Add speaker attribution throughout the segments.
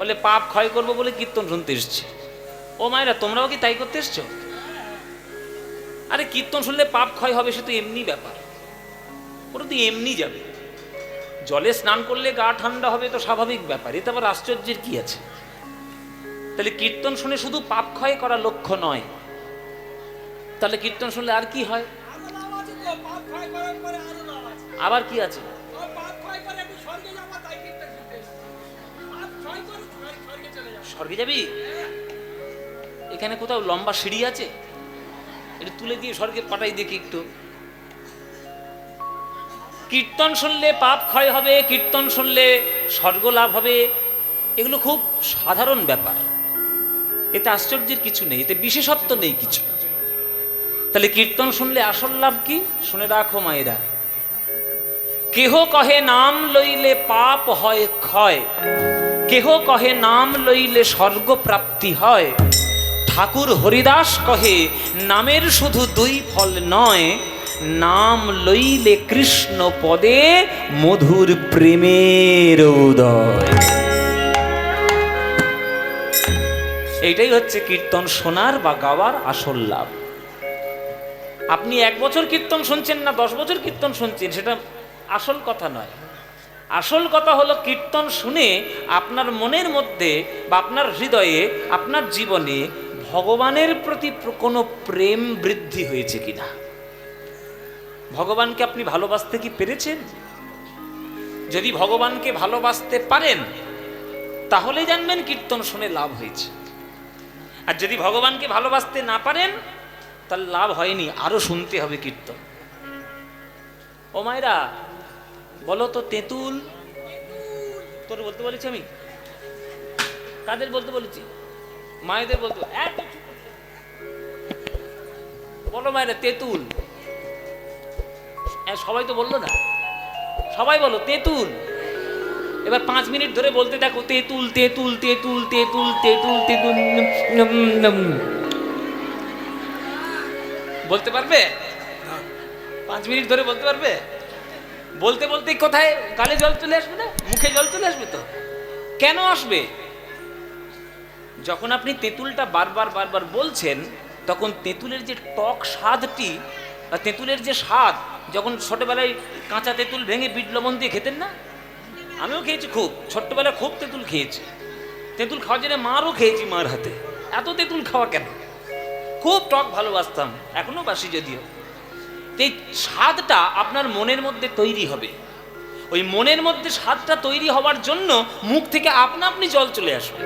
Speaker 1: বলে পাপ ক্ষয় করবো বলে কীর্তন শুনতে এসছে। ও মায়েরা, তোমরাও কি তাই করতে এসছো? আরে কীর্তন শুনলে পাপ ক্ষয় হবে সে তো এমনি ব্যাপার, ওটা তো এমনি যাবে। জলে স্নান করলে গা ঠান্ডা হবে তো স্বাভাবিক ব্যাপার, এতে আবার আশ্চর্যের কি আছে? তাহলে কীর্তন শুনে শুধু পাপ ক্ষয় করা লক্ষ্য নয়, তাহলে কীর্তন শুনলে আর কি হয়? আবার কি আছে? স্বর্গে যাবি? এখানে কোথাও লম্বা সিঁড়ি আছে? এটা তুলে দিয়ে স্বর্গে পাঠাই দেখি একটু। কীর্তন শুনলে পাপ ক্ষয় হবে, কীর্তন শুনলে স্বর্গ লাভ হবে, এগুলো খুব সাধারণ ব্যাপার, এতে আশ্চর্যের কিছু নেই, এতে বিশেষত্ব নেই কিছু। তাহলে কীর্তন শুনলে আসল লাভ কি? শুনে রাখো মায়েরা, কেহ কহে নাম লইলে পাপ হয় ক্ষয়, কেহ কহে নাম লইলে স্বর্গ প্রাপ্তি হয়। ঠাকুর হরিদাস কহে নামের শুধু দুই ফল নয়, নাম লইলে কৃষ্ণ পদে মধুর প্রেমের উদয়। এইটাই হচ্ছে কীর্তন শোনার বা গাওয়ার আসল লাভ। আপনি 1 বছর কীর্তন শুনছেন না 10 বছর কীর্তন শুনছেন, সেটা আসল কথা নয়। আসল কথা হলো কীর্তন শুনে আপনার মনের মধ্যে বা আপনার হৃদয়ে, আপনার জীবনে ভগবানের প্রতি কোনো প্রেম বৃদ্ধি হয়েছে কিনা। ভগবানকে আপনি ভালোবাসতে কি পেরেছেন? যদি ভগবানকে ভালোবাসতে পারেন তাহলে জানবেন কীর্তন শুনে লাভ হয়েছে। আর যদি ভগবানকে ভালোবাসতে না পারেন তাহলে লাভ হয়নি, আরো শুনতে হবে কীর্তন। ও মায়েরা বলো তো, তেঁতুল তোর বলতে বলেছি আমি? কাদের বলতে বলেছি? মায়েদের বলতে। বলো মায়েরা, তেঁতুল। সবাই তো বললো না, সবাই বলো তেঁতুল। এবার 5 মিনিট ধরে বলতে থাকো তেঁতুল তেঁতুল তেঁতুল তেঁতুল তেঁতুল তেঁতুল। বলতে পারবে? 5 মিনিট ধরে বলতে পারবে? বলতে বলতে কোথায় গালে জল চলে আসবে না, মুখে জল চলে আসবে। তো কেন আসবে? যখন আপনি তেঁতুলটা বারবার বারবার বলছেন তখন তেঁতুলের যে টক স্বাদটি বা তেঁতুলের যে স্বাদ, যখন ছোটবেলায় কাঁচা তেঁতুল ভেঙে বিট লবণ দিয়ে খেতেন না, আমিও খেয়েছি, খুব ছোট্টবেলায় খুব তেঁতুল খেয়েছি। তেঁতুল খাওয়ার জন্য মারও খেয়েছি, মার হাতে। এত তেঁতুল খাওয়া কেন? খুব টক ভালোবাসতাম, এখনো বাসি যদিও। এই স্বাদটা আপনার মনের মধ্যে তৈরি হবে, ওই মনের মধ্যে স্বাদটা তৈরি হওয়ার জন্য মুখ থেকে আপনা আপনি জল চলে আসবে।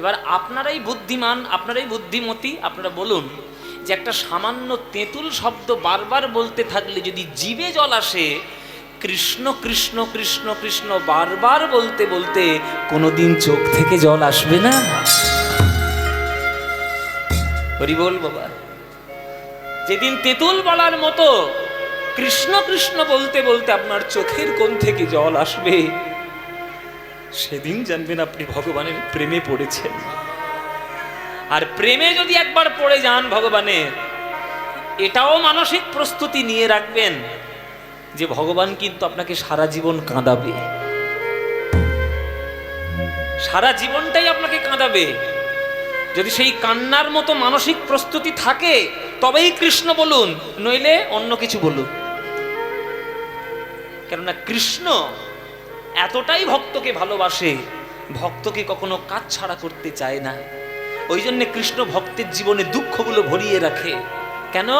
Speaker 1: এবার আপনারাই বুদ্ধিমান, আপনারাই বুদ্ধিমতী, আপনারা বলুন যে একটা সামান্য তেঁতুল শব্দ বারবার বলতে থাকলে যদি জিভে জল আসে, কৃষ্ণ কৃষ্ণ কৃষ্ণ কৃষ্ণ বারবার বলতে বলতে কোনোদিন চোখ থেকে জল আসবে না? হরি বল বাবা। যেদিন তেঁতুল বলার মতো কৃষ্ণ কৃষ্ণ বলতে বলতে আপনার চোখের কোণ থেকে জল আসবে, সেদিন জানবেন আপনি ভগবানের প্রেমে পড়েছেন। আর প্রেমে যদি একবার পড়ে যান ভগবানের, এটাও মানসিক প্রস্তুতি নিয়ে রাখবেন যে ভগবান কিন্তু আপনাকে সারা জীবন কাঁদাবে, সারা জীবনটাই আপনাকে কাঁদাবে। যদি সেই কান্নার মতো মানসিক প্রস্তুতি থাকে তবেই কৃষ্ণ বলুন, নইলে অন্য কিছু বলুন। কেননা কৃষ্ণ এতটাই ভক্তকে ভালোবাসে, ভক্তকে কখনো কাছছাড়া করতে চায় না। ওই জন্য কৃষ্ণ ভক্তের জীবনে দুঃখগুলো ভরিয়ে রাখে। কেন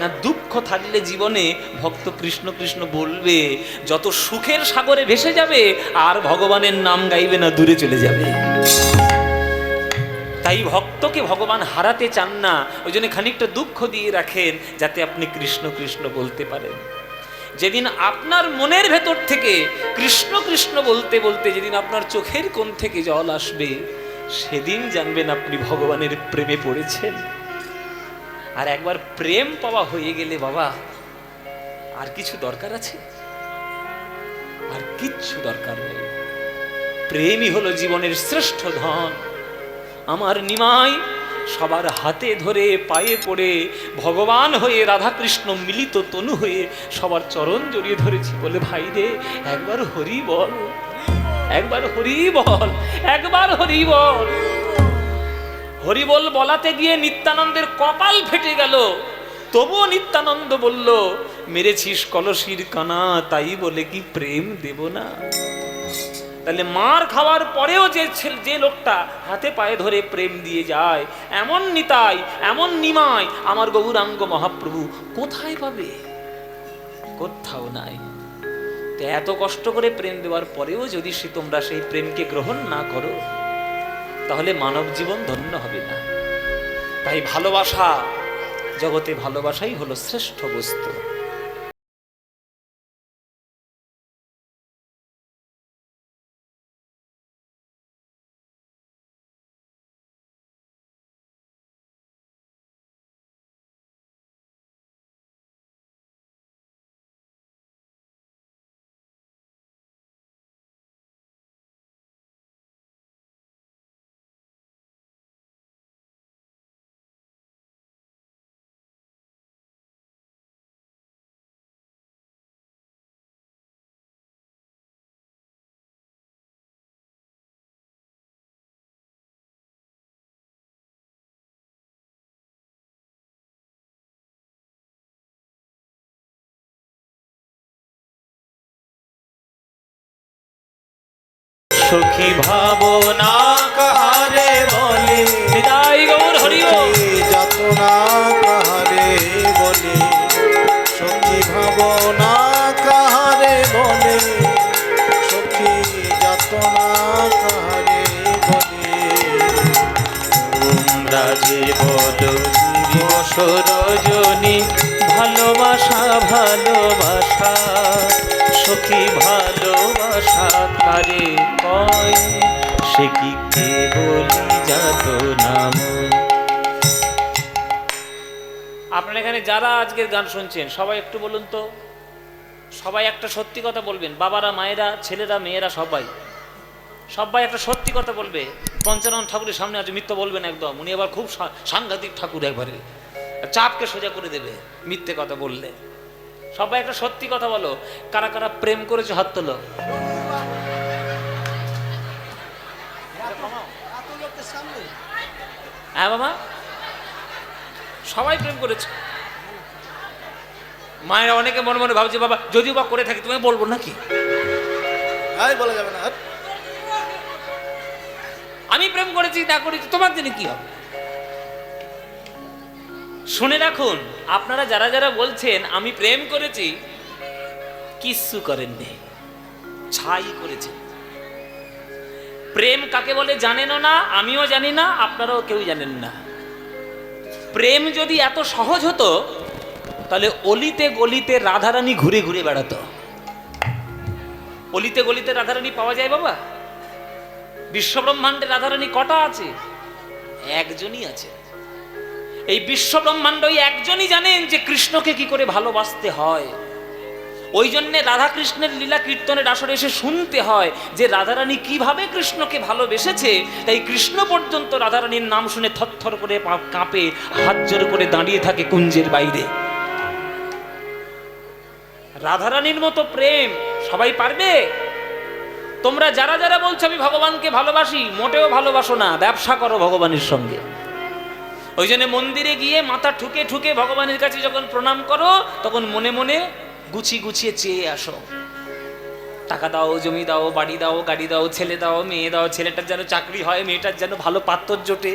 Speaker 1: না, দুঃখ থাকলে জীবনে ভক্ত কৃষ্ণ কৃষ্ণ বলবে, যত সুখের সাগরে ভেসে যাবে আর ভগবানের নাম গাইবে না, দূরে চলে যাবে। তাই ভক্তকে ভগবান হারাতে চান না, ওই জন্য খানিকটা দুঃখ দিয়ে রাখেন যাতে আপনি কৃষ্ণ কৃষ্ণ বলতে পারেন। যেদিন আপনার মনের ভেতর থেকে কৃষ্ণ কৃষ্ণ বলতে বলতে যেদিন আপনার চোখের কোণ থেকে জল আসবে, সেদিন জানবেন আপনি ভগবানের প্রেমে পড়েছেন। আর একবার প্রেম পাওয়া হয়ে গেলে বাবা, আর কিছু দরকার আছে? আর কিচ্ছু দরকার নেই। প্রেমই হলো জীবনের শ্রেষ্ঠ ধন। আমার নিমাই সবার হাতে ধরে পায়ে পড়ে ভগবান হয়ে রাধাকৃষ্ণ মিলিত তনু হয়ে সবার চরণ জড়িয়ে ধরেছি বলে, ভাই রে একবার হরি বল। একবার হরি বল, একবার হরি বল। হরি বল বলাতে গিয়ে নিত্যানন্দের কপাল ফেটে গেল। তবুও নিত্যানন্দ বলল, মেরেছিস কলসির কানা, তাই বলে কি প্রেম দেব না? তাহলে মার খাওয়ার পরেও যে লোকটা হাতে পায়ে ধরে প্রেম দিয়ে যায়, এমন নিতাই, এমন নিমাই আমার গৌরাঙ্গ মহাপ্রভু কোথায় পাবে? কোথাও নাই। তো এত কষ্ট করে প্রেম দেওয়ার পরেও যদি তোমরা সেই প্রেমকে গ্রহণ না করো, তাহলে মানব জীবন ধন্য হবে না। তাই ভালোবাসা, জগতে ভালোবাসাই হলো শ্রেষ্ঠ বস্তু। সখী ভাবনা কাহারে বলে, নিতাই গৌর হরি বল।
Speaker 2: যাতনা কাহারে বলে, সখী ভাবনা কাহারে বলে, সখী যাতনা কাহারে বলে।
Speaker 1: তোমরা যে বলো দিবস রজনী, ভালোবাসা ভালোবাসা, সখী ভালোবাসা কারে কয়, সে কি কে বলি যাত নাম। আপনারা এখানে যারা আজকের গান শুনছেন সবাই একটু বলুন তো, সবাই একটা সত্যি কথা বলবেন। বাবারা, মায়েরা, ছেলেরা, মেয়েরা সবাই সবাই একটা সত্যি কথা বলবে। পঞ্চানন ঠাকুরের সামনে আজ মিথ্যা বলবেন একদম। উনি আবার খুব সাংঘাতিক ঠাকুর, একবারে চাপকে সোজা করে দেবে মিথ্যে কথা বললে। সবাই একটা সত্যি কথা বলো। কারা কারা প্রেম করেছে হাত তোলো। হ্যাঁ বাবা, সবাই প্রেম করেছে। মায়েরা অনেকে মনে মনে ভাবছে, বাবা যদিও বা করে থাকি তুমি বলবো নাকি,
Speaker 2: বলা যাবে না।
Speaker 1: আমি প্রেম করেছি তা করেছি, তোমার জন্য কি হবে? শুনে রাখুন, আপনারা যারা যারা বলছেন আমি প্রেম করেছি, কিচ্ছু করেননি, ছাই করেছেন। প্রেম কাকে বলে জানেনও না, আমিও জানি না, আপনারাও কেউ জানেন না। প্রেম যদি এত সহজ হতো, তাহলে অলিতে গলিতে রাধারানী ঘুরে ঘুরে বেড়াতো। অলিতে গলিতে রাধারানী পাওয়া যায় বাবা? বিশ্বব্রহ্মাণ্ডে রাধারানী কটা আছে? একজনই আছে। এই বিশ্বব্রহ্মাণ্ড একজনই জানেন যে কৃষ্ণকে কি করে ভালোবাসতে হয়। ওই জন্য রাধা কৃষ্ণের লীলা কীর্তনের আসরে এসে শুনতে হয় যে রাধারানী কিভাবে কৃষ্ণকে ভালোবেসেছে। তাই কৃষ্ণ পর্যন্ত রাধারানীর নাম শুনে থরথর করে কাঁপে, হাত জোর করে দাঁড়িয়ে থাকে কুঞ্জের বাইরে। রাধারানীর মতো প্রেম সবাই পারবে? তোমরা যারা যারা বলছো আমি ভগবানকে ভালোবাসি, মোটেও ভালোবাসো না, ব্যবসা করো ভগবানের সঙ্গে। ওই জন্য মন্দিরে গিয়ে মাথা ঠুকে ঠুকে ভগবানের কাছে যখন প্রণাম করো, তখন মনে মনে গুছিয়ে চেয়ে আসো। টাকা দাও, জমি দাও, বাড়ি দাও, গাড়ি দাও, ছেলে দাও, মেয়ে দাও, ছেলেটার যেন চাকরি হয়, মেয়েটার যেন ভালো পাত্র জোটে।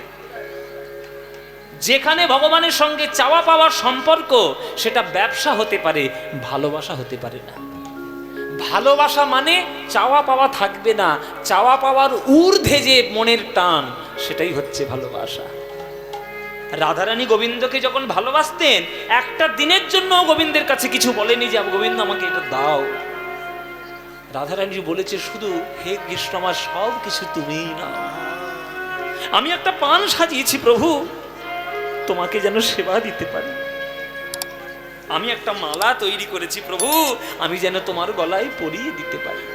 Speaker 1: যেখানে ভগবানের সঙ্গে চাওয়া পাওয়ার সম্পর্ক, সেটা ব্যবসা হতে পারে, ভালোবাসা হতে পারে না। ভালোবাসা মানে চাওয়া পাওয়া থাকবে না, চাওয়া পাওয়ার ঊর্ধ্বে যে মনের টান, সেটাই হচ্ছে ভালোবাসা। রাধারানী গোবিন্দকে যখন ভালোবাসতেন, একটা দিনের জন্য গোবিন্দের কাছে কিছু বলেনি যে গোবিন্দ আমাকে এটা দাও। রাধারানী বলেছে শুধু, হে কৃষ্ণ আমার সব কিছু তুমিই না। আমি একটা পান সাজিয়েছি প্রভু, তোমাকে যেন সেবা দিতে পারি। আমি একটা মালা তৈরি করেছি প্রভু, আমি যেন তোমার গলায় পরিয়ে দিতে পারি।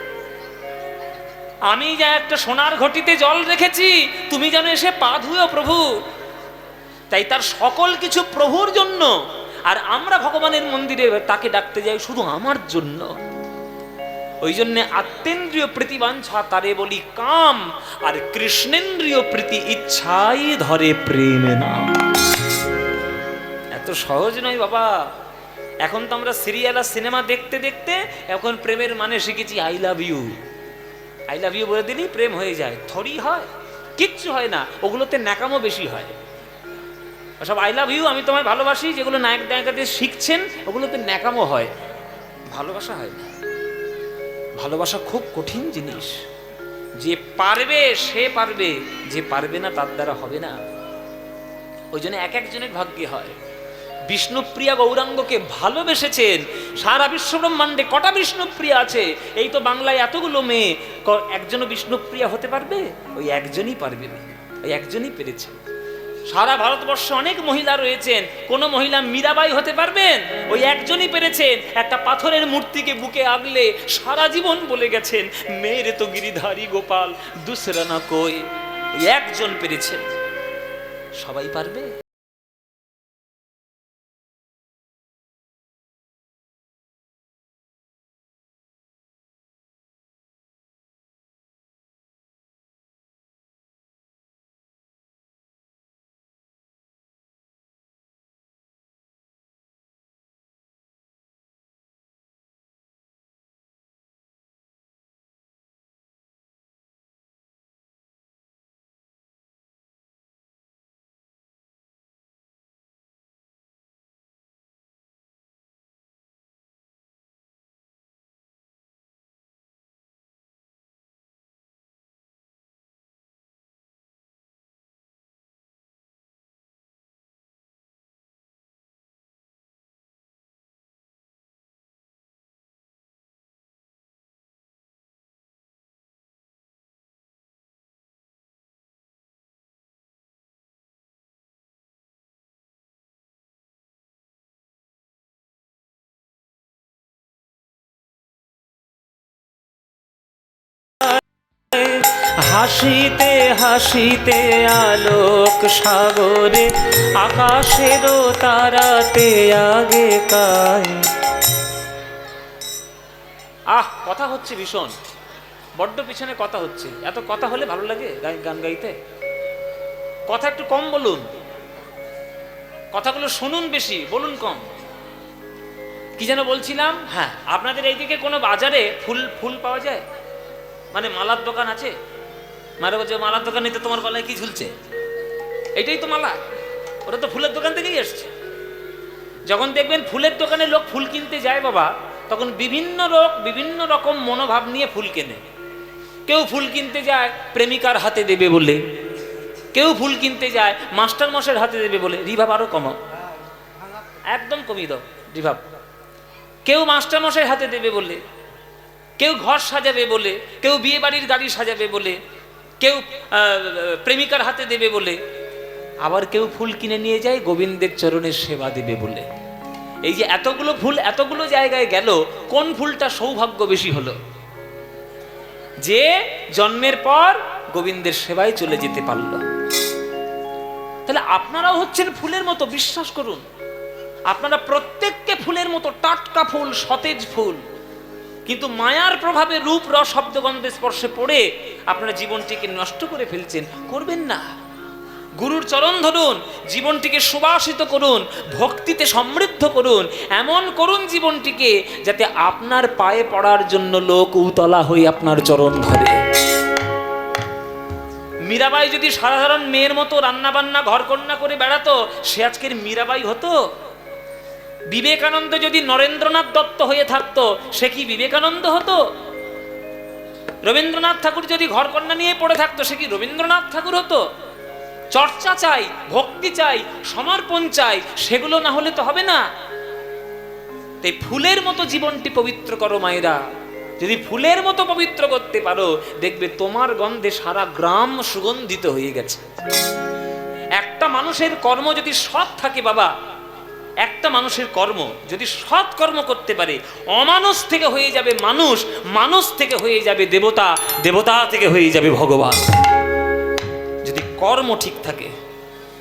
Speaker 1: আমি যা একটা সোনার ঘটিতে জল রেখেছি, তুমি যেন এসে পা ধুও প্রভু। তাই তার সকল কিছু প্রভুর জন্য। আর আমরা ভগবানের মন্দিরে তাকে ডাকতে যাই শুধু আমার জন্য। ওই জন্যে আত্মেন্দ্রিয় প্রীতি বাঞ্ছা তারে বলি কাম, আর কৃষ্ণেন্দ্রিয় প্রীতি ইচ্ছাই ধরে প্রেমে নাম। এত সহজ নয় বাবা। এখন তো আমরা সিরিয়াল আর সিনেমা দেখতে দেখতে এখন প্রেমের মানে শিখেছি I love you. I love you বলে দিলেই প্রেম হয়ে যায়। থরি হয়, কিচ্ছু হয় না। ওগুলোতে ন্যাকামো বেশি হয়। সব আই লাভ ইউ, আমি তোমায় ভালোবাসি, যেগুলো নায়ক নায়িকাদের শিখছেন ওগুলোতে ন্যাকামো হয়, ভালোবাসা হয় না। ভালোবাসা খুব কঠিন জিনিস। যে পারবে সে পারবে, যে পারবে না তার দ্বারা হবে না। ওই জন্য এক একজনের ভাগ্যে হয়। বিষ্ণুপ্রিয়া গৌরাঙ্গকে ভালোবেসেছেন। সারা বিশ্ব ব্রহ্মাণ্ডে কটা বিষ্ণুপ্রিয়া আছে? এই তো বাংলায় এতগুলো মেয়ে, একজনও বিষ্ণুপ্রিয়া হতে পারবে? ওই একজনই পারবে না, ওই একজনই পেরেছে। সারা ভারতবর্ষে অনেক মহিলা রয়েছেন, কোন মহিলা মীরাবাই হতে পারবেন? ওই একজনই পেরেছেন। একটা পাথরের মূর্তিকে বুকে আগলে সারা জীবন বলে গেছেন, মেরে তো গিরিধারী গোপাল দুসরা না কই। ওই একজন পেরেছেন। সবাই পারবে? হাসিতে হাসিতে আলোক সাগরে, আকাশেরও তারাতে আগে কায়। কথা হচ্ছে ভীষণ, বড্ড পিছনে কথা হচ্ছে। এত কথা হলে ভালো লাগে গান গাইতে? কথা একটু কম বলুন, কথাগুলো শুনুন বেশি, বলুন কম। কি যেন বলছিলাম? হ্যাঁ, আপনাদের এইদিকে কোনো বাজারে ফুল পাওয়া যায়? মানে মালার দোকান আছে? মারা বলছে মালার দোকানে তো তোমার গলায় কি ঝুলছে? এটাই তো মালা। ওটা তো ফুলের দোকান থেকেই এসছে। যখন দেখবেন ফুলের দোকানে লোক ফুল কিনতে যায় বাবা, তখন বিভিন্ন লোক বিভিন্ন রকম মনোভাব নিয়ে ফুল কেনে। কেউ ফুল কিনতে যায় প্রেমিকার হাতে দেবে বলে, কেউ ফুল কিনতে যায় মাস্টার মশাইয়ের হাতে দেবে বলে। রিভাব আরো কমাও, একদম কমিয়ে দাও রিভাব। কেউ মাস্টার মশাইয়ের হাতে দেবে বলে, কেউ ঘর সাজাবে বলে, কেউ বিয়ে বাড়ির গাড়ি সাজাবে বলে, কেউ প্রেমিকার হাতে দেবে বলে, আবার কেউ ফুল কিনে নিয়ে যায় গোবিন্দের চরণের সেবা দেবে বলে। এই যে এতগুলো ফুল এতগুলো জায়গায় গেল, কোন ফুলটা সৌভাগ্য বেশি হলো? যে জন্মের পর গোবিন্দের সেবায় চলে যেতে পারল। তাহলে আপনারাও হচ্ছেন ফুলের মতো, বিশ্বাস করুন। আপনারা প্রত্যেককে ফুলের মতো, টাটকা ফুল, সতেজ ফুল। কিন্তু মায়ার প্রভাবে রূপ রস শব্দ গন্ধে স্পর্শে পড়ে আপনারা জীবনটিকে নষ্ট করে ফেলছেন। করবেন না। গুরুর চরণ ধরুন, জীবনটিকে সুবাসিত করুন, ভক্তিতে সমৃদ্ধ করুন। এমন করুন জীবনটিকে যাতে আপনার পায়ে পড়ার জন্য লোক উতলা হয়ে আপনার চরণ ধরে। মীরাবাই যদি সাধারণ মেয়ের মতো রান্না বান্না ঘরকন্যা করে বেড়াতো, সে আজকের মীরাবাই হতো? বিবেকানন্দ যদি নরেন্দ্রনাথ দত্ত হয়ে থাকতো, সে কি বিবেকানন্দ হতো? রবীন্দ্রনাথ ঠাকুর যদি ঘরকন্যা নিয়ে পড়ে থাকতো, সে কি রবীন্দ্রনাথ ঠাকুর হতো? চর্চা চাই, ভক্তি চাই, সমর্পণ চাই, সেগুলো না হলে তো হবে না। তাই ফুলের মতো জীবনটি পবিত্র করো মায়েরা। যদি ফুলের মতো পবিত্র করতে পারো, দেখবে তোমার গন্ধে সারা গ্রাম সুগন্ধিত হয়ে গেছে। একটা মানুষের কর্ম যদি সৎ থাকে বাবা, একটা মানুষের কর্ম যদি সৎ কর্ম করতে পারে, অমানুষ থেকে হয়ে যাবে মানুষ, মানুষ থেকে হয়ে যাবে দেবতা, দেবতা থেকে হয়ে যাবে ভগবান। যদি কর্ম ঠিক থাকে।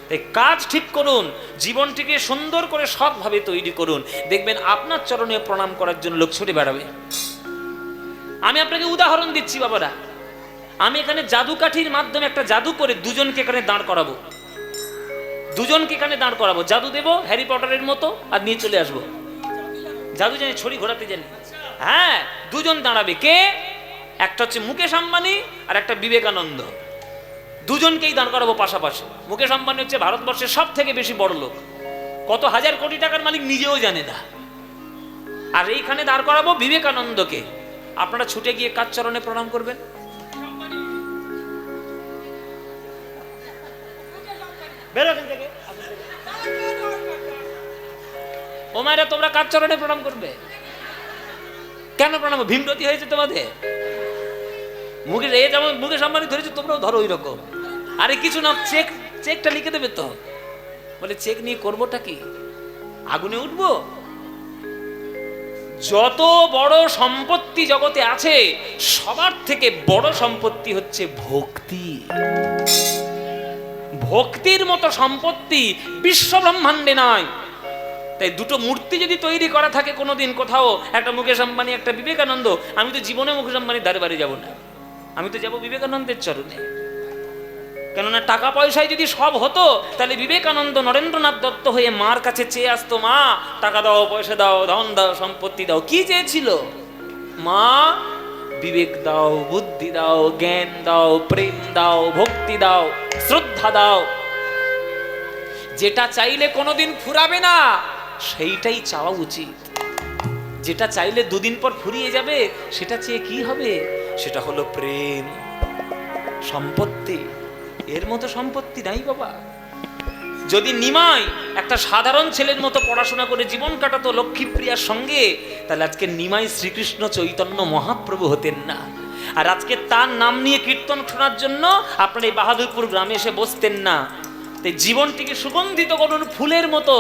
Speaker 1: তাই কাজ ঠিক করুন, জীবনটিকে সুন্দর করে সৎভাবে তৈরি করুন। দেখবেন আপনার চরণে প্রণাম করার জন্য লোক ছুটে বেড়াবে। আমি আপনাকে উদাহরণ দিচ্ছি বাবারা, আমি এখানে জাদুকাঠির মাধ্যমে একটা জাদু করে দুজনকে এখানে দাঁড় করাবো, দুজনকে এখানে দাঁড় করাবো, জাদু দেবো হ্যারি পটারের মতো আর নিয়ে চলে আসবো। জাদু জানি, ছড়ি ঘোরাতে জানি। হ্যাঁ, দুজন দাঁড়াবে, কে? একটা হচ্ছে মুকেশ আম্বানি আর একটা বিবেকানন্দ। দুজনকেই দাঁড় করাবো পাশাপাশি। মুকেশ আম্বানি হচ্ছে ভারতবর্ষের সব থেকে বেশি বড় লোক, কত হাজার কোটি টাকার মালিক নিজেও জানে না। আর এইখানে দাঁড় করাবো বিবেকানন্দকে। আপনারা ছুটে গিয়ে কার চরণে প্রণাম করবেন? ও মায়েরা, তোমরা কার চরণে প্রণাম করবে? কেন প্রণাম? ভীমরতি হয়েছে তোমাদের? মুকেশ, এই যেমন মুকেশ আম্বানি ধরেছে, তোমরাও ধরো ওই রকম। আরে কিছু না, চেকটা লিখে দেবে তো। বলে চেক নিয়ে করবোটা কি? আগুনে উঠবো? যত বড় সম্পত্তি জগতে আছে, সবার থেকে বড় সম্পত্তি হচ্ছে ভক্তি। ভক্তির মতো সম্পত্তি বিশ্ব ব্রহ্মাণ্ডে নয়। তাই দুটো মূর্তি যদি তৈরি করা থাকে কোনোদিন কোথাও, একটা মুকেশ আম্বানি একটা বিবেকানন্দ, আমি তো জীবনে মুকেশ আম্বানির দ্বারে বাড়ি যাব না, আমি তো যাব বিবেকানন্দের চরণে। কেননা টাকা পয়সায় যদি সব হতো, তাহলে বিবেকানন্দ নরেন্দ্রনাথ দত্ত হয়ে মার কাছে চেয়ে আসতো, মা টাকা দাও, পয়সা দাও, ধন দাও, সম্পত্তি দাও। কি চেয়েছিল? মা বিবেক দাও, বুদ্ধি দাও, জ্ঞান দাও, প্রেম দাও, ভক্তি দাও, শ্রদ্ধা দাও। যেটা চাইলে কোনোদিন ফুরাবে না, সেইটাই চাওয়া উচিত। যেটা চাইলে দুদিন পর ফুরিয়ে যাবে, সেটা চেয়ে কি হবে? সেটা হলো প্রেম, সম্পত্তি। এর মতো সম্পত্তি নাই বাবা। যদি নিমাই একটা সাধারণ ছেলের মতো পড়াশোনা করে জীবন কাটাতো লক্ষ্মীপ্রিয়ার সঙ্গে, তাহলে আজকে নিমাই শ্রীকৃষ্ণ চৈতন্য মহাপ্রভু হতেন না। আর আজকে তার নাম নিয়ে কীর্তন শোনার জন্য আপনার এই বাহাদুরপুর গ্রামে এসে বসতেন না। তাই জীবনটিকে সুগন্ধিত করুন ফুলের মতো,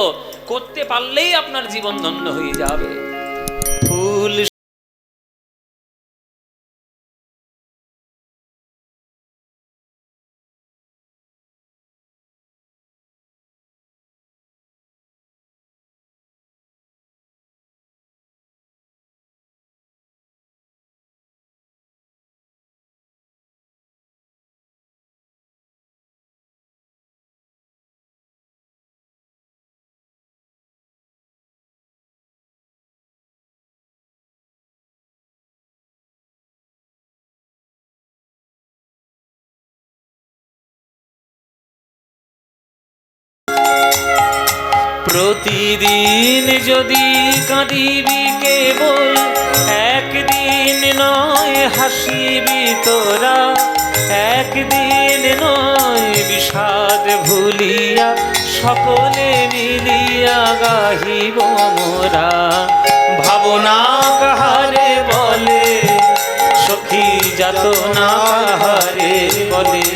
Speaker 1: করতে পারলেই আপনার জীবন ধন্য হয়ে যাবে। ফুল প্রতিদিন যদি কাঁদিবি কেবল, একদিন নয় হাসিবি তোরা, একদিন নয় বিষাদ ভুলিয়া, সকলে মিলিয়া গাহিব মোরা। ভাবনা কাহারে বলে, সখী যাতনা কাহারে বলে,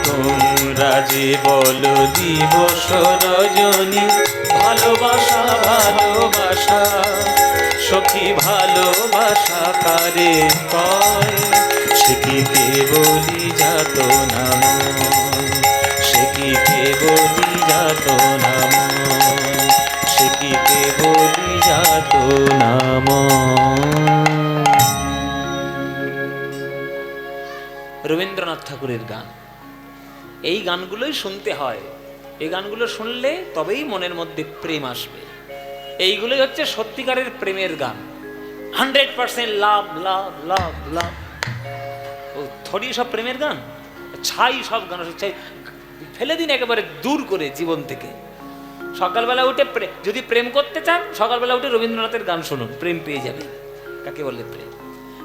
Speaker 1: তোমরা যে বলো দিবস রজনী, ভালোবাসা ভালোবাসা, সখী ভালোবাসা কারে কয়? সে কি কেবলি যাতনা ময়, সে কি কেবলি যাতনা ময়, সে কি কেবলি যাতনা ময়। রবীন্দ্রনাথ ঠাকুরের গান। এই গানগুলোই শুনতে হয়। এই গানগুলো শুনলে তবেই মনের মধ্যে প্রেম আসবে। এইগুলোই হচ্ছে সত্যিকারের প্রেমের গান। 100% লাভ লাভ লাভ লাভ। ও থরি সব প্রেমের গান, ছাই সব গান, ছাই ফেলে দিন একেবারে দূর করে জীবন থেকে। সকালবেলা উঠে যদি প্রেম করতে চান, সকালবেলা উঠে রবীন্দ্রনাথের গান শুনুন, প্রেম পেয়ে যাবে। কাকে বলে প্রেম?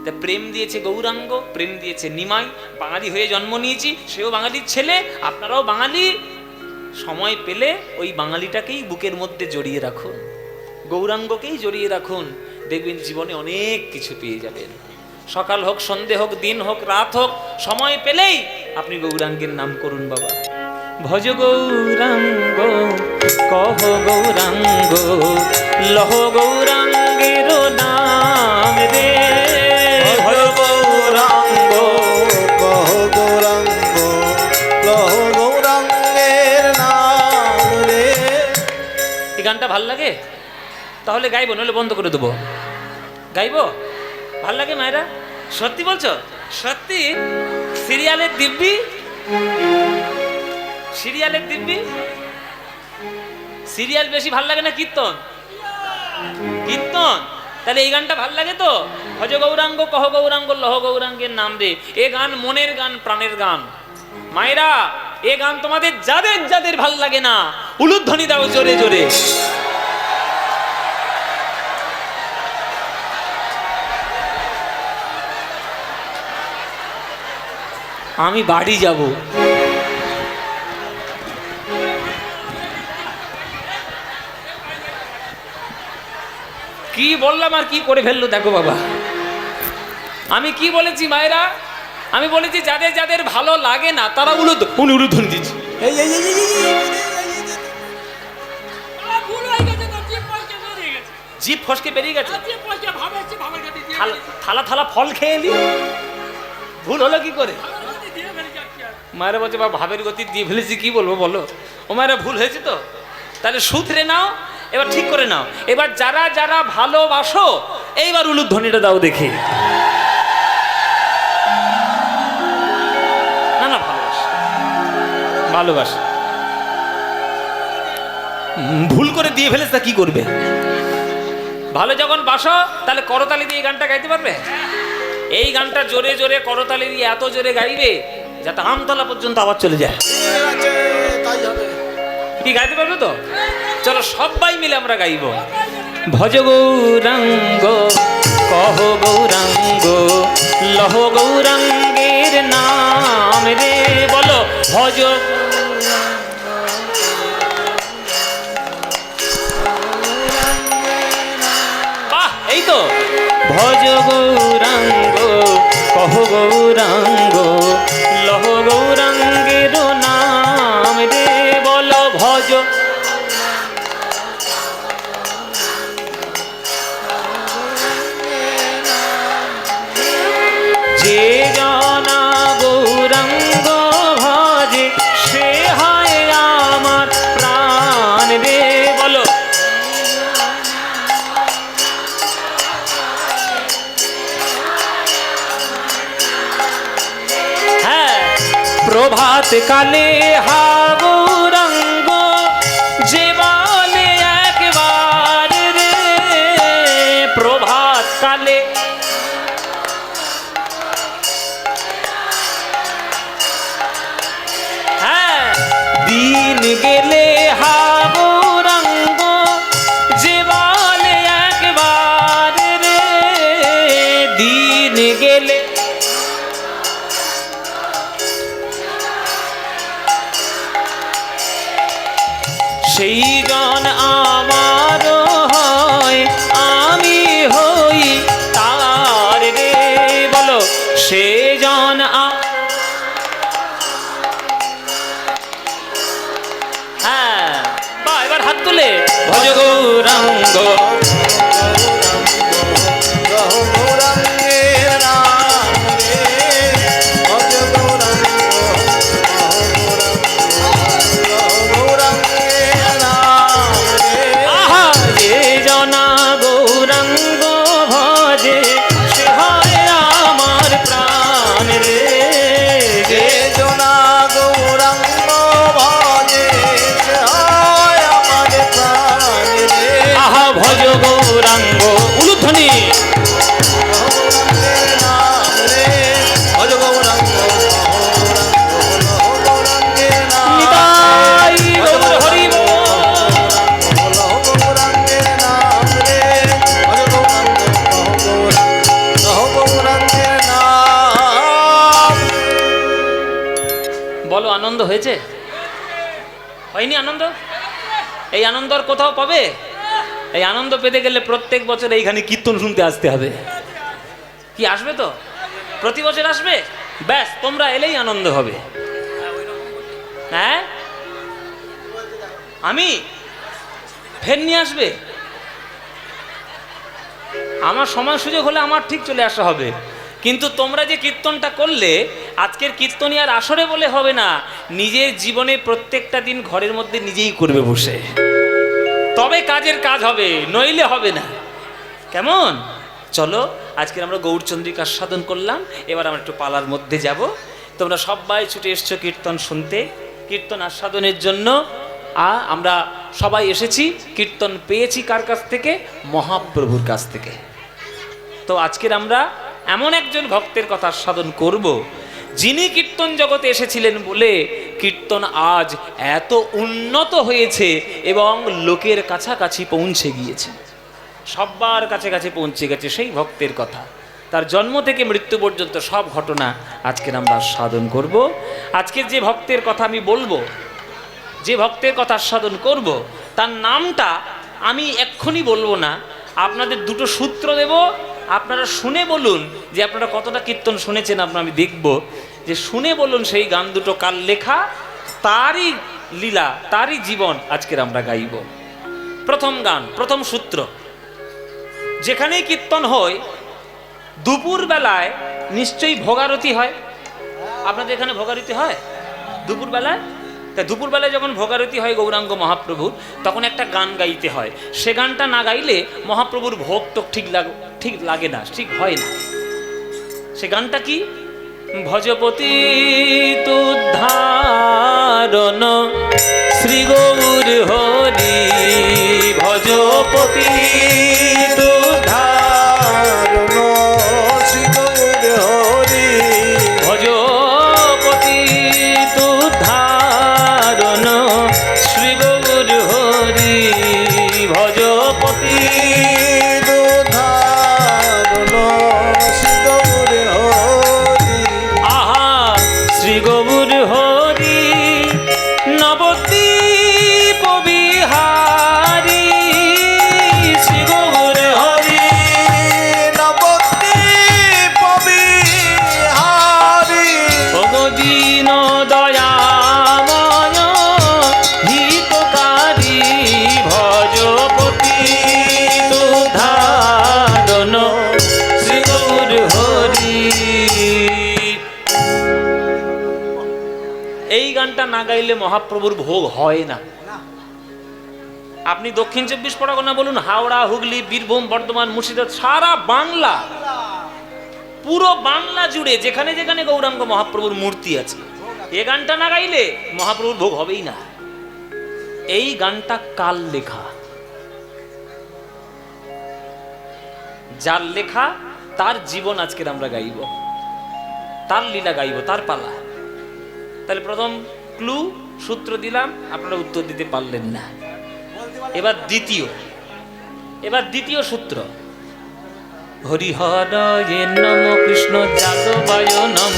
Speaker 1: তা প্রেম দিয়েছে গৌরাঙ্গ, প্রেম দিয়েছে নিমাই। বাঙালি হয়ে জন্ম নিয়েছি, সেও বাঙালির ছেলে, আপনারাও বাঙালি। সময় পেলে ওই বাঙালিটাকেই বুকের মধ্যে জড়িয়ে রাখুন, গৌরাঙ্গকেই জড়িয়ে রাখুন, দেখবেন জীবনে অনেক কিছু পেয়ে যাবেন। সকাল হোক, সন্ধে হোক, দিন হোক, রাত হোক, সময় পেলেই আপনি গৌরাঙ্গের নাম করুন বাবা। ভজ গৌরাঙ্গ কহ গৌরাঙ্গ, লহ গৌরাঙ্গের নাম রে। ভজ গৌরাঙ্গ
Speaker 2: কহ গৌরাঙ্গ, লহ গৌরাঙ্গের নাম রে।
Speaker 1: এই গানটা ভাল লাগে? তাহলে গাইবো, নইলে বন্ধ করে দেবো। গাইবো? ভাল লাগে মায়েরা? সত্যি বলছো? সত্যি? সিরিয়ালের দিব্যি, সিরিয়ালের দিব্যি। সিরিয়াল বেশি ভাল লাগে না কীর্তন? কীর্তন। তাহলে এই গানটা ভাল লাগে তো? ভজ গৌরাঙ্গ কহ গৌরাঙ্গ লহ গৌরাঙ্গের নাম রে। এ গান মনের গান, প্রাণের গান। মায়েরা, এ গান তোমাদের যাদের যাদের ভাল লাগে না, উলুধ্বনি দাও জোরে জোরে। আমি বাড়ি যাব। কি বললাম আর কি করে ফেললো দেখো বাবা। আমি কি বলেছি মায়েরা? আমি বলেছি যাদের যাদের ভালো লাগে না তারা উলুধ্বনি দিচ্ছে।
Speaker 2: এই এই এই, এই, এই,
Speaker 1: জিভ ফসকে বেরিয়ে গেছে। থালা থালা ফল খেয়ে এলি, ভুল হলো কি করে? মায়েরা বলছে বা ভাবের গতি দিয়ে ফেলেছি, কি বলবো বলো। ও মায়েরা ভুল হয়েছে তো, তাহলে সুধরে নাও, এবার ঠিক করে নাও। এবার যারা যারা ভালোবাসো এইবার উলুধ্বনিটা দাও দেখি। না না, ভালোবাসো ভালোবাসো। ভুল করে দিয়ে ফেলেছে তা কি করবে? ভালো যখন বাসো তাহলে করতালি দিয়ে এই গানটা গাইতে পারবে। এই গানটা জোরে জোরে করতালি দিয়ে এত জোরে গাইবে যাতে আমতলা পর্যন্ত আওয়াজ চলে যায়। কি গাইতে পারবে তো? চলো সবাই মিলে আমরা গাইব। ভজ গৌরাঙ্গ কহ গৌরাঙ্গ লহ গৌরাঙ্গের নাম রে। বলো ভজ। বাহ, এই তো। ভজ গৌরাঙ্গ কহ গৌরাঙ্গ লহ গৌরাঙ্গের নাম রে। বলো ভজ। যে জনা গৌরাঙ্গ ভজে সে হয় আমার প্রাণ রে। বলো হ্যাঁ। প্রভাত কালে হা গৌরাঙ্গ যে বলে একবার রে। প্রভাত কালে দিন গেলে হা গৌরাঙ্গ যে বলে একবার রে। দিন গেলে সেই জন আমার হয়, আমি হই তার রে। বলো সে জন হ্যাঁ। বা এবার হাত তুলে ভজ গৌরাঙ্গ
Speaker 2: গৌরাঙ্গের নাম রে। ভজ গৌরাঙ্গ গৌরাঙ্গের নাম রে।
Speaker 1: আহা যে জনা গৌরাঙ্গ ভজে সে হয় আমার প্রাণ রে।
Speaker 2: যে জনা গৌরাঙ্গ ভজে সে হয় আমার প্রাণ রে।
Speaker 1: আহা ভজ গৌরাঙ্গ উলুধ্বনি।
Speaker 2: গৌরাঙ্গের নাম রে। ভজ গৌরাঙ্গ গৌরাঙ্গের নাম
Speaker 1: নিতাই গৌর হরি বল।
Speaker 2: গৌরাঙ্গের নাম রে। ভজ গৌরাঙ্গ গৌরাঙ্গের নাম।
Speaker 1: বলো আনন্দ হয়েছে? হয়নি আনন্দ? এই আনন্দ আর কোথাও পাবে? এই আনন্দ পেতে গেলে প্রত্যেক বছর এইখানে কীর্তন শুনতে আসতে হবে। কি আসবে তো? প্রতি বছর আসবে? ব্যাস, তোমরা এলেই আনন্দ হবে। হ্যাঁ, আমি ফের নিয়ে আসবে। আমার সময় সুযোগ হলে আমার ঠিক চলে আসা হবে। কিন্তু তোমরা যে কীর্তনটা করলে, আজকের কীর্তনই আর আসরে বলে হবে না, নিজের জীবনে প্রত্যেকটা দিন ঘরের মধ্যে নিজেই করবে বসে, তবে কাজের কাজ হবে, নইলে হবে না। কেমন? চলো আজকে আমরা গৌরচন্দ্রিকা আস্বাদন করলাম, এবার আমরা একটু পালার মধ্যে যাব। তোমরা সবাই ছুটে এসছো কীর্তন শুনতে, কীর্তন আস্বাদনের জন্য। আমরা সবাই এসেছি, কীর্তন পেয়েছি কার কাছ থেকে? মহাপ্রভুর কাছ থেকে। তো আজকের আমরা এমন একজন ভক্তের কথা আস্বাদন করব, যিনি কীর্তন জগতে এসেছিলেন বলে কীর্তন আজ এত উন্নত হয়েছে এবং লোকের কাছাকাছি পৌঁছে গিয়েছে, সবার কাছে কাছে পৌঁছে গেছে। সেই ভক্তের কথা, তার জন্ম থেকে মৃত্যু পর্যন্ত সব ঘটনা আজকের আমরা আস্বাদন করব। আজকের যে ভক্তের কথা আমি বলবো, যে ভক্তের কথা আস্বাদন করব, তার নামটা আমি এক্ষুনি বলবো না, আপনাদের দুটো সূত্র দেব, আপনারা শুনে বলুন যে আপনারা কতটা কীর্তন শুনেছেন। আমি দেখব যে শুনে বলুন সেই গান দুটো কার লেখা, তারই লীলা, তারই জীবন আজকের আমরা গাইব। প্রথম গান, প্রথম সূত্র, যেখানেই কীর্তন হয় দুপুর বেলায় নিশ্চয়ই ভোগারতি হয়। আপনাদের এখানে ভোগারতি হয় দুপুর বেলায়? তা দুপুরবেলায় যখন ভোগারতি হয় গৌরাঙ্গ মহাপ্রভুর, তখন একটা গান গাইতে হয়। সে গানটা না গাইলে মহাপ্রভুর ভোগ তো ঠিক লাগে না, ঠিক হয় না। সে গানটা কি? ভজপতি তুদ্ধারণ শ্রী গৌর হরি, ভজপতি তুদ্ধারণ
Speaker 2: শ্রী গৌর হরি,
Speaker 1: ভজপতি তুদ্ধারণ শ্রী গৌর হরি, ভজপতি
Speaker 2: দুধারণ শ্রী গৌর হরি।
Speaker 1: আহা শ্রী গৌর হরি নবদ্বীপ বিহারী, শ্রী গৌর হরি
Speaker 2: নবদ্বীপ বিহারী,
Speaker 1: ভগদীন দয়াময় হিতকারী, ভজপতি তুধারণ শ্রী গৌর হরি। এই গানটা না গাইলে মহাপ্রভুর ভোগ হয় না। আপনি দক্ষিণ 24 পরগনা বলুন, হাওড়া, হুগলি, বীরভূম, বর্ধমান, মুর্শিদাবাদ, সারা বাংলা, পুরো বাংলা জুড়ে যেখানে যেখানে গৌরাঙ্গ মহাপ্রভুর মূর্তি আছে, এ গানটা না গাইলে মহাপ্রভুর ভোগ হবেই না। এই গানটা কাল লেখা, যার লেখা তার জীবন আজকের আমরা গাইব, তার লীলা গাইব, তার পালা। তাহলে প্রথম ক্লু সূত্র দিলাম, আপনারা উত্তর দিতে পারলেন না। এবার দ্বিতীয় সূত্র, হরিহরয়ে নম কৃষ্ণ যাদবায় নম,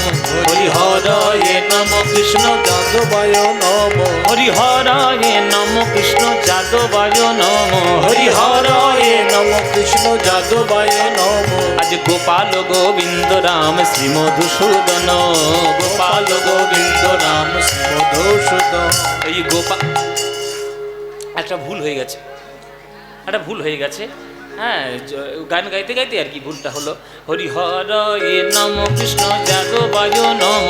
Speaker 1: হরিহরয়ে নম কৃষ্ণ
Speaker 2: যাদবায় নম,
Speaker 1: হরিহরয়ে নম কৃষ্ণ যাদবায় নম, হরিহরয়ে
Speaker 2: নম কৃষ্ণ যাদবায় নম।
Speaker 1: আজ গোপাল গোবিন্দ রাম শ্রী মধুসূদন, গোপাল গোবিন্দ রাম শ্রী
Speaker 2: মধুসূদন।
Speaker 1: এই গোপাল, একটা ভুল হয়ে গেছে, হ্যাঁ, গান গাইতে গাইতে আর কি ভুলটা হলো। হরিহরয়ে নম কৃষ্ণ যাদবায় নম,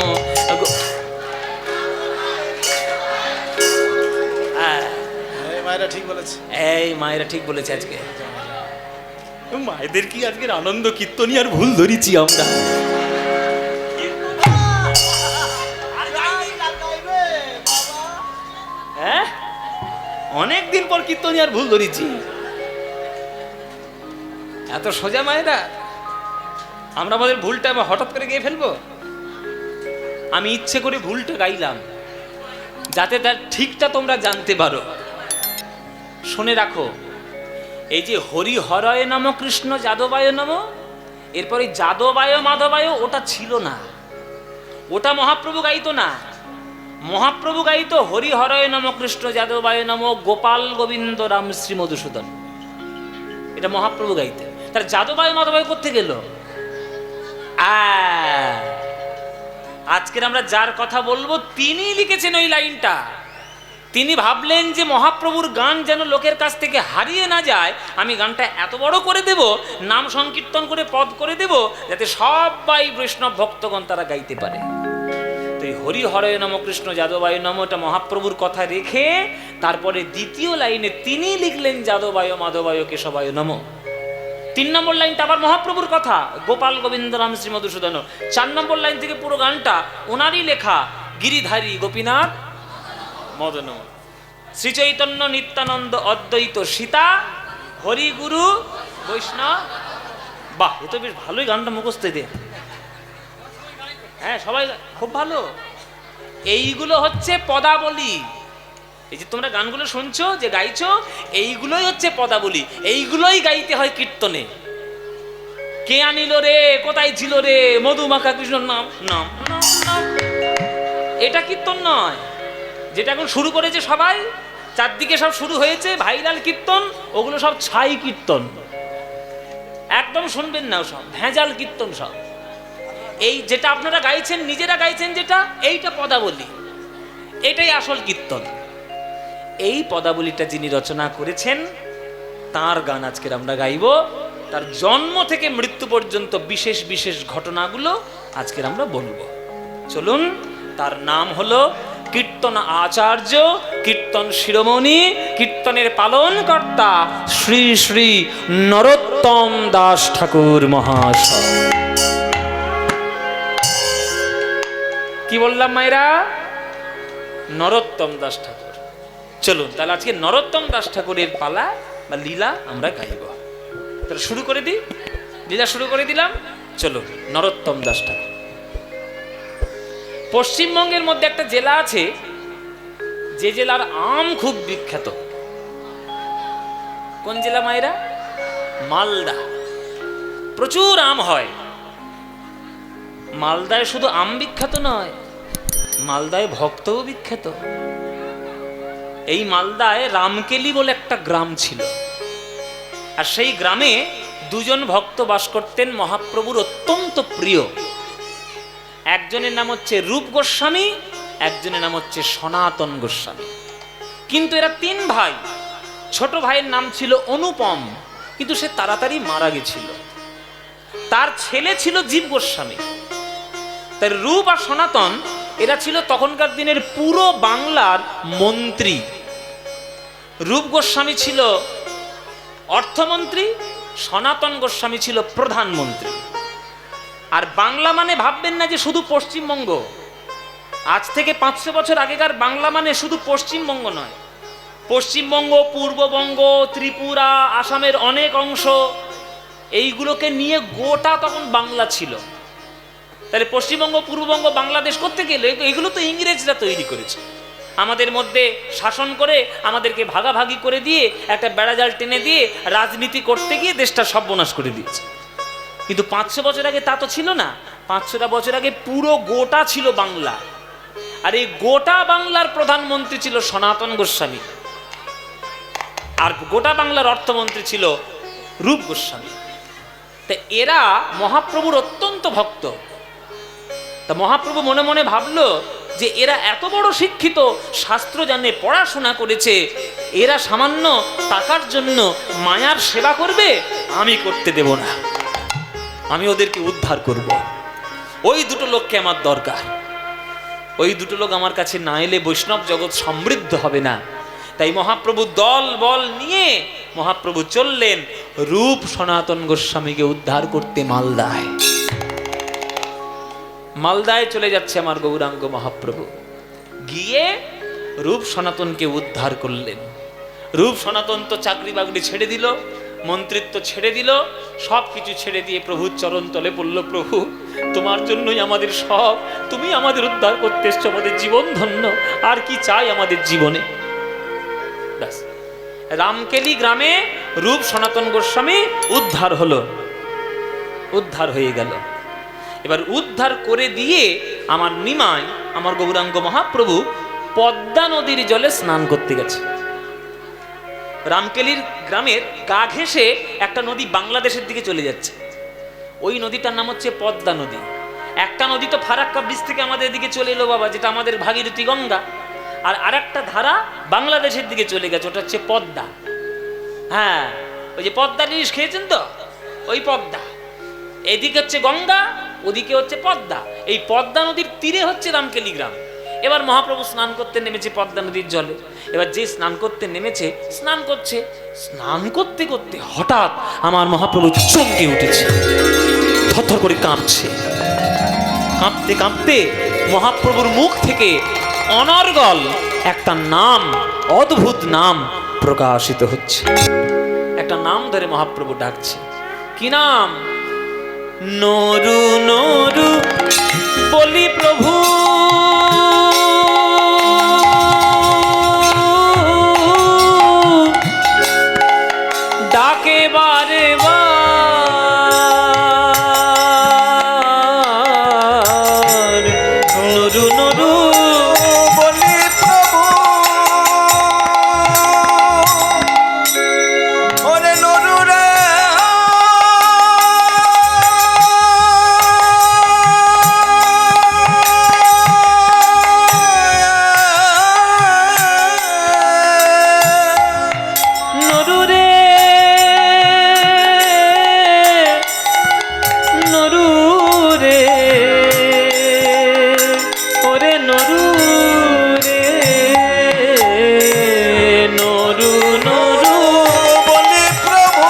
Speaker 2: মায়েরা ঠিক বলেছে,
Speaker 1: এই মায়েরা ঠিক বলেছে। আজকে মায়েদের কি আজকের আনন্দ, কীর্তনী আর ভুল ধরেছি আমরা। হ্যাঁ, অনেকদিন পর কীর্তনী আর ভুল ধরেছি। এত সোজা মায়েরা, আমরা আমাদের ভুলটা হঠাৎ করে গিয়ে ফেলবো। আমি ইচ্ছে করে ভুলটা গাইলাম যাতে তার ঠিকটা তোমরা জানতে পারো। শুনে রাখো, এই যে হরি হরয় নম কৃষ্ণ যাদবায় নম, এরপরে যাদবায় মাধবায় ওটা ছিল না, ওটা মহাপ্রভু গাইতো না। মহাপ্রভু গাইতো হরি হরয় নম কৃষ্ণ যাদবায় নম গোপাল গোবিন্দ রাম শ্রী মধুসূদন, এটা মহাপ্রভু গাইতে। তার যাদবায় মাধবায় করতে গেল। আজকের আমরা যার কথা বলবো তিনি লিখেছেন ওই লাইনটা। তিনি ভাবলেন যে মহাপ্রভুর গান যেন লোকের কাছ থেকে হারিয়ে না যায়, আমি গানটা এত বড় করে দেব, নাম সংকীর্তন করে পদ করে দেব, যাতে সবাই বৈষ্ণব ভক্তগণ তারা গাইতে পারে। তো এই হরি হরয় নম কৃষ্ণ যাদবায় নম, এটা মহাপ্রভুর কথা রেখে তারপরে দ্বিতীয় লাইনে তিনি লিখলেন যাদবায় মাধবায় কেশবায় নম। 3 নম্বর লাইনটা আবার মহাপ্রভুর কথা, গোপাল গোবিন্দ রাম শ্রী মধুসূদন। 4 নম্বর লাইন থেকে পুরো গানটা ওনারই লেখা, গিরিধারী গোপীনাথ মদন, শ্রী চৈতন্য নিত্যানন্দ অদ্বৈত সীতা হরি গুরু বৈষ্ণব। বাহ, এ তো বেশ ভালোই গানটা মুখস্থ দিয়ে। হ্যাঁ, সবাই খুব ভালো। এইগুলো হচ্ছে পদাবলী। এই যে তোমরা গানগুলো শুনছো, যে গাইছো, এইগুলোই হচ্ছে পদাবলী। এইগুলোই গাইতে হয় কীর্তনে। কে আনিল রে, কোথায় ছিল রে, মধুমাখা কৃষ্ণ নাম নাম নাম নাম, এটা কীর্তন নয়। যেটা এখন শুরু করেছে সবাই, চারদিকে সব শুরু হয়েছে ভাইরাল কীর্তন, ওগুলো সব ছাই কীর্তন। একদম শুনবেন না, সব ভেজাল কীর্তন সব। এই যেটা আপনারা গাইছেন, নিজেরা গাইছেন যেটা, এইটা পদাবলী, এটাই আসল কীর্তন। এই পদাবলীটা যিনি রচনা করেছেন তার গান আজকের আমরা গাইব। তার জন্ম থেকে মৃত্যু পর্যন্ত বিশেষ বিশেষ ঘটনাগুলো আজকের আমরা বলবো। চলুন, তার নাম হলো কীর্তন আচার্য, কীর্তন শিরোমণি, কীর্তনের পালনকর্তা শ্রী শ্রী নরোত্তম দাস ঠাকুর মহাশয়। কি বললাম মায়েরা? নরোত্তম দাস ঠাকুর। চলুন তাহলে আজকে নরোত্তম দাস ঠাকুরের পালা বা লীলা আমরা গাইব। তাহলে শুরু করে দিই, লীলা শুরু করে দিলাম। চলুন, নরোত্তম দাস ঠাকুর। পশ্চিমবঙ্গের মধ্যে একটা জেলা আছে, যে জেলার আম খুব বিখ্যাত। কোন জেলা মায়েরা? মালদা। প্রচুর আম হয়। মালদায় শুধু আম বিখ্যাত নয়, মালদায় ভক্তও বিখ্যাত। এই মালদায় রামকেলি বলে একটা গ্রাম ছিল, আর সেই গ্রামে দুজন ভক্ত বাস করতেন, মহাপ্রভুর অত্যন্ত প্রিয়। একজনের নাম হচ্ছে রূপ গোস্বামী, একজনের নাম হচ্ছে সনাতন গোস্বামী। কিন্তু এরা 3 ভাই। ছোট ভাইয়ের নাম ছিল অনুপম, কিন্তু সে তাড়াতাড়ি মারা গেছিল। তার ছেলে ছিল জীব গোস্বামী। তার রূপ আর সনাতন এরা ছিল তখনকার দিনের পুরো বাংলার মন্ত্রী। রূপ গোস্বামী ছিল অর্থমন্ত্রী, সনাতন গোস্বামী ছিল প্রধানমন্ত্রী। আর বাংলা মানে ভাববেন না যে শুধু পশ্চিমবঙ্গ। আজ থেকে 500 বছর আগেকার বাংলা মানে শুধু পশ্চিমবঙ্গ নয়, পশ্চিমবঙ্গ, পূর্ববঙ্গ, ত্রিপুরা, আসামের অনেক অংশ, এইগুলোকে নিয়ে গোটা তখন বাংলা ছিল। তাহলে পশ্চিমবঙ্গ, পূর্ববঙ্গ, বাংলাদেশ করতে গেলে এগুলো তো ইংরেজরা তৈরি করেছে। আমাদের মধ্যে শাসন করে আমাদেরকে ভাগাভাগি করে দিয়ে একটা বেড়াজাল টেনে দিয়ে রাজনীতি করতে গিয়ে দেশটা সর্বনাশ করে দিয়েছে। কিন্তু 500 বছর আগে তা তো ছিল না। 500টা বছর আগে পুরো গোটা ছিল বাংলা, আর এই গোটা বাংলার প্রধানমন্ত্রী ছিল সনাতন গোস্বামী, আর গোটা বাংলার অর্থমন্ত্রী ছিল রূপ গোস্বামী। তা এরা মহাপ্রভুর অত্যন্ত ভক্ত। তা মহাপ্রভু মনে মনে ভাবলো যে এরা এত বড় শিক্ষিত, শাস্ত্র জানে, পড়াশোনা করেছে, এরা সামান্য টাকার জন্য মায়ার সেবা করবে, আমি করতে দেব না। আমি ওদেরকে উদ্ধার করব। ওই দুটো লোককে আমার দরকার। ওই দুটো লোক আমার কাছে না এলে বৈষ্ণব জগৎ সমৃদ্ধ হবে না। তাই মহাপ্রভু দল বল নিয়ে মহাপ্রভু চললেন রূপ সনাতন গোস্বামীকে উদ্ধার করতে মালদায়। মালদায় চলে যাচ্ছে আমার গৌরাঙ্গ মহাপ্রভু। গিয়ে রূপ সনাতনকে উদ্ধার করলেন। রূপ সনাতন তো চাকরি বাকরি ছেড়ে দিল, মন্ত্রিত্ব ছেড়ে দিল, সব কিছু ছেড়ে দিয়ে প্রভুর চরণ তলে পড়ল। প্রভু, তোমার জন্যই আমাদের সব, তুমি আমাদের উদ্ধার করতে এসছো, আমাদের জীবন ধন্য, আর কি চাই আমাদের জীবনে। ব্যাস, রামকেলি গ্রামে রূপ সনাতন গোস্বামী উদ্ধার হলো, উদ্ধার হয়ে গেল। এবার উদ্ধার করে দিয়ে আমার নিমাই, আমার গৌরাঙ্গ মহাপ্রভু পদ্মা নদীর জলে স্নান করতে গেছে। রামকেলির গ্রামের গা ঘেঁষে একটা নদী বাংলাদেশের দিকে চলে যাচ্ছে। ওই নদীটার নাম হচ্ছে পদ্মা নদী। একটা নদী তো ফারাক্কা ব্রিজ থেকে আমাদের দিকে চলে এলো বাবা, যেটা আমাদের ভাগীরথী গঙ্গা, আর আরেকটা ধারা বাংলাদেশের দিকে চলে গেছে, ওটা হচ্ছে পদ্মা। হ্যাঁ, ওই যে পদ্মা ইলিশ খেয়েছেন তো, ওই পদ্মা। এদিকে হচ্ছে গঙ্গা, ওদিকে হচ্ছে পদ্মা। এই পদ্মা নদীর তীরে হচ্ছে রামকেলি গ্রাম। এবার মহাপ্রভু স্নান করতে নেমেছে পদ্মা নদীর জলে। এবার যে স্নান করতে নেমেছে স্নান করছে, স্নান করতে করতে হঠাৎ আমার মহাপ্রভু চমকে উঠেছে, থরথর করে কাঁপছে। কাঁপতে কাঁপতে মহাপ্রভুর মুখ থেকে অনর্গল একটা নাম, অদ্ভুত নাম প্রকাশিত হচ্ছে। একটা নাম ধরে মহাপ্রভু ডাকছে। কি নাম? নরু নরু বলি প্রভু ডাকে বারে বার, নরু নরু
Speaker 2: বলি প্রভু, ওরে নরু রে,
Speaker 1: নরু রে, নরু রে, ওরে নরু রে, নরু নরু
Speaker 2: বলি প্রভু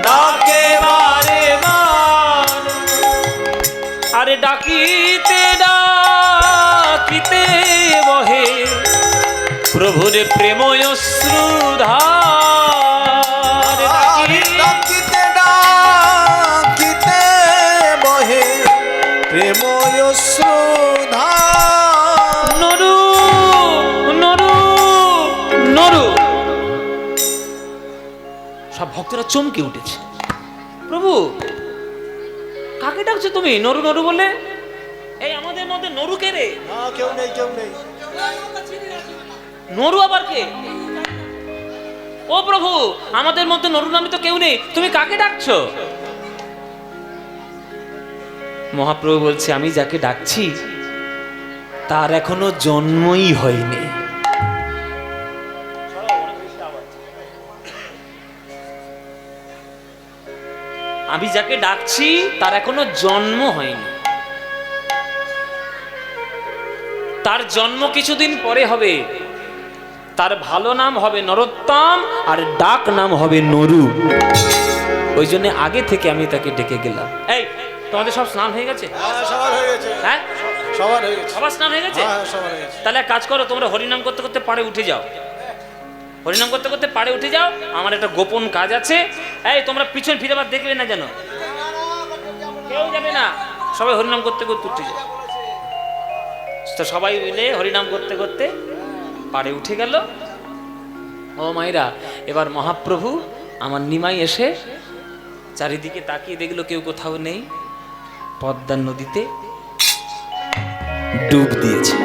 Speaker 1: ডাকে বারে বার। আরে ডাকিতে ডাকিতে বহে প্রভুর প্রেময় শ্রুধার।
Speaker 2: ডাকিতে ডাকিতে বহে প্রেময় শ্রোধা।
Speaker 1: নরু নরু নরু। সব ভক্তরা চমকে উঠেছে। প্রভু কাকে ডাকছো তুমি নরু নরু বলে? এই আমাদের মধ্যে নরু কে রে?
Speaker 2: কেউ নেই, কেউ নেই।
Speaker 1: নরু আবার কে? ও প্রভু, আমাদের মধ্যে নরু নামে তো কেউ নেই, তুমি কাকে ডাকছো? মহাপ্রভু বলছে, আমি যাকে ডাকছি তার এখনো জন্মই হয়নি। আমি যাকে ডাকছি তার এখনো জন্ম হয়নি। তার জন্ম কিছুদিন পরে হবে। তার ভালো নাম হবে নরোত্তম, আর ডাক নাম হবে নরু। ওই জন্য আগে থেকে আমি তাকে ডেকে গেলাম। এই তোমাদের সব স্নান হয়ে গেছে?
Speaker 2: সবার হয়ে গেছে।
Speaker 1: হ্যাঁ,
Speaker 2: সবার হয়ে গেছে।
Speaker 1: সবার স্নান হয়ে গেছে?
Speaker 2: সবার হয়ে গেছে।
Speaker 1: তাহলে এক কাজ করো, তোমরা হরিনাম করতে করতে পাড়ে উঠে যাও। হরিনাম করতে করতে পাড়ে উঠে যাও, আমার একটা গোপন কাজ আছে। এই তোমরা পিছন ফিরে আবার দেখবে না যেন, কেউ যাবে না, সবাই হরিনাম করতে করতে উঠে যাও। তো সবাই মিলে হরিনাম করতে করতে পাড়ে উঠে গেল। ও মায়েরা, এবার মহাপ্রভু আমার নিমাই এসে চারিদিকে তাকিয়ে দেখলো কেউ কোথাও নেই। পদ্মা নদীতে ডুব দিয়েছে।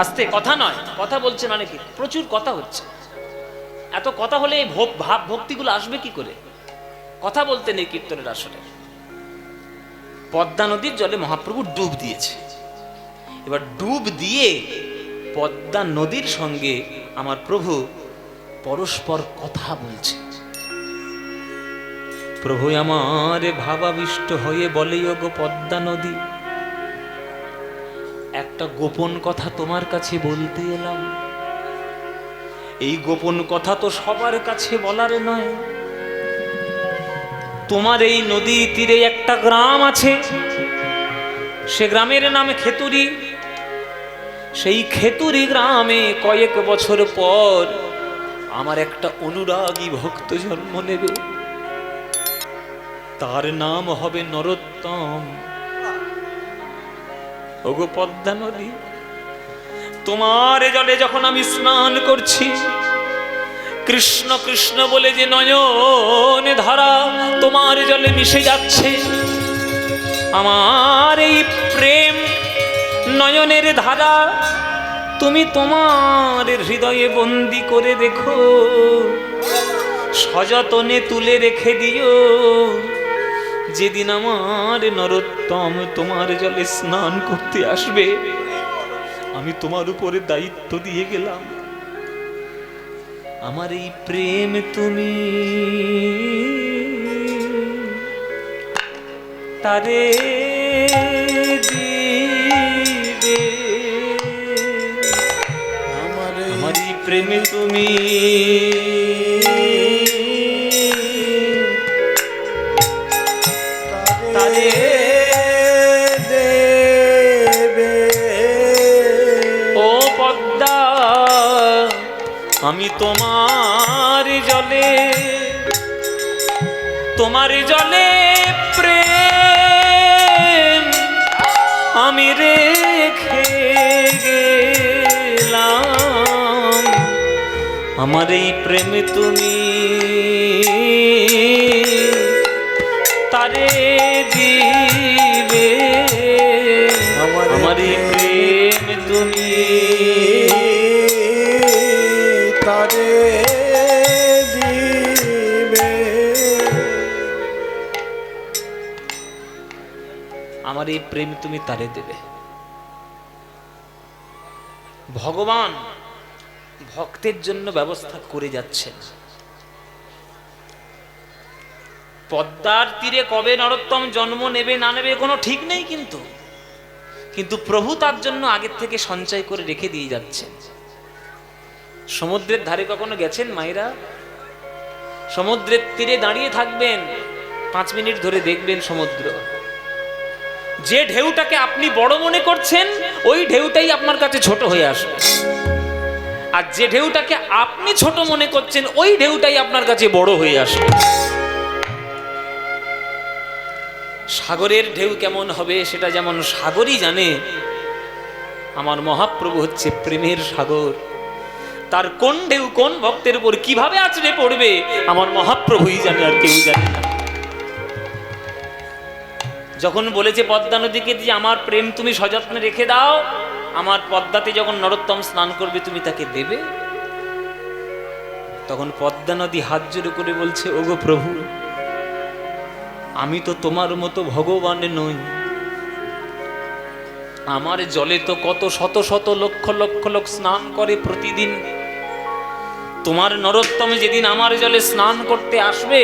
Speaker 1: আস্তে, কথা নয়, কথা বলছে মানে কি, প্রচুর কথা হচ্ছে। এত কথা হলে এই ভাব ভক্তিগুলো আসবে কি করে? কথা বলতে নেই কীর্তনের আসলে। পদ্মা নদীর জলে মহাপ্রভু ডুব দিয়েছে। এবার ডুব দিয়ে পদ্মা নদীর সঙ্গে আমার প্রভু পরস্পর কথা বলছে। প্রভু আমার ভাবাবিষ্ট হয়ে বলে, ওগো পদ্মা নদী, একটা গোপন কথা তোমার কাছে বলতে এলাম। এই গোপন কথা তো সবার কাছে বলার নয়। তোমার এই নদী তীরে একটা গ্রাম আছে, সে গ্রামের নাম খেতুরি। সেই খেতুরি গ্রামে কয়েক বছর পর আমার একটা অনুরাগী ভক্ত জন্ম নেবে। তার নাম হবে নরোত্তম। ওগো পদ্মা নদী, তোমার জলে যখন আমি স্নান করছি, কৃষ্ণ কৃষ্ণ বলে যে নয়ন ধারা তোমার জলে মিশে যাচ্ছে, আমার এই প্রেম নয়নের ধারা তুমি তোমার হৃদয়ে বন্দি করে রেখো, সযতনে তুলে রেখে দিও। যেদিন আমার নরোত্তম তোমার জলে স্নান করতে আসবে, আমি তোমার উপরে দায়িত্ব দিয়ে গেলাম, আমার এই প্রেম তুমি তারে দিবে আমারই প্রেমে তুমি তারে
Speaker 2: দেবে।
Speaker 1: ও পদ্মা আমি তোমার জলে প্রেম আমি রেখে গেলাম আমার এই প্রেমে তুমি তারে দিবে আমার এই প্রেম তুমি
Speaker 2: তারে দিবে।
Speaker 1: আমার এই প্রেম তুমি তারে দেবে। ভগবান ভক্তের জন্য ব্যবস্থা করে যাচ্ছেন। পদ্মার তীরে কবে নরোত্তম জন্ম নেবে না নেবে কোনো ঠিক নেই, কিন্তু প্রভু তার জন্য আগের থেকে সঞ্চয় করে রেখে দিয়ে যাচ্ছেন। সমুদ্রের ধারে কখনো গেছেন মায়েরা? সমুদ্রের তীরে দাঁড়িয়ে থাকবেন, 5 মিনিট ধরে দেখবেন সমুদ্র। যে ঢেউটাকে আপনি বড় মনে করছেন ওই ঢেউটাই আপনার কাছে ছোট হয়ে আসবে, আর যে ঢেউটাকে আপনি ছোট মনে করছেন ওই ঢেউটাই আপনার কাছে বড় হয়ে আসবে। সাগরের ঢেউ কেমন হবে সেটা যেমন সাগরই জানে, আমার মহাপ্রভু হচ্ছে প্রেমের সাগর। তার কোন ঢেউ কোন ভক্তের উপর কিভাবে আছড়ে পড়বে আমার মহাপ্রভুই জানে, আর কেউ জানে না। যখন বলেছে পদ্মা নদীকে যে আমার প্রেম তুমি সযত্নে রেখে দাও, আমার পদ্মাতে যখন নরোত্তম স্নান করবে তুমি তাকে দেবে, তখন পদ্মা নদী হাত জোড়ে করে বলছে, ওগো প্রভু, আমি তো তোমার মতো ভগবান নই। আমার জলে তো কত শত শত লক্ষ লক্ষ লোক স্নান করে প্রতিদিন। তোমার নরোত্তম যেদিন আমার জলে স্নান করতে আসবে